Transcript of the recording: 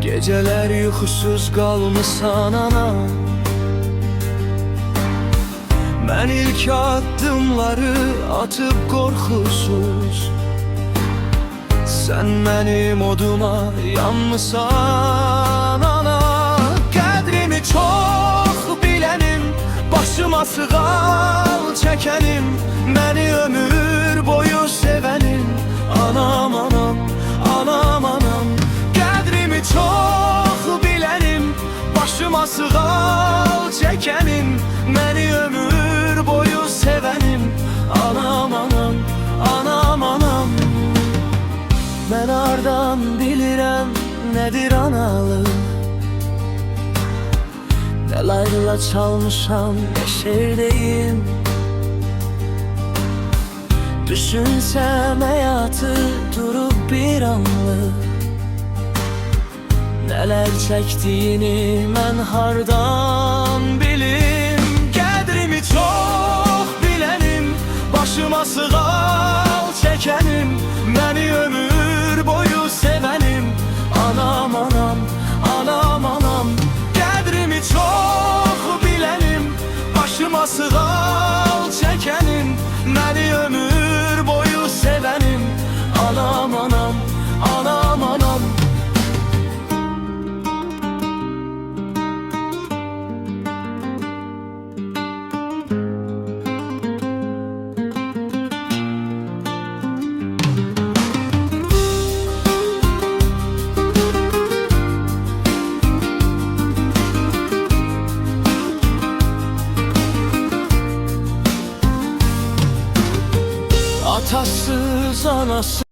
Geceler yuxusuz qalmısan ana. Mən ilk addımları atıp qorxusuz, sən mənim oduma yanmısan ana. Qədrimi çox bilənim, başıma sığal çəkənim, məni ömür boyu sevənim. Anam, anam, anam, anam. Qədrimi çox bilənim, başıma sığal çəkənim, məni ömür boyu sevənim. Anam, anam, anam, anam. Mən hardan bilirəm nədir analıq, nə layla çalmışam, nə şeirdeyim. Düşünsəm həyatı durup bir anlıq, nələr çəkdiyini mən hardan bilim. Qədrimi çox bilənim, başıma sığal çəkənim, məni ömür boyu sevənim. Anam, anam, anam, anam. Qədrimi çox bilənim, başıma sığal çəkənim, məni ömür boyu sevənim. Anam, anam, anam, anam. Atasız anası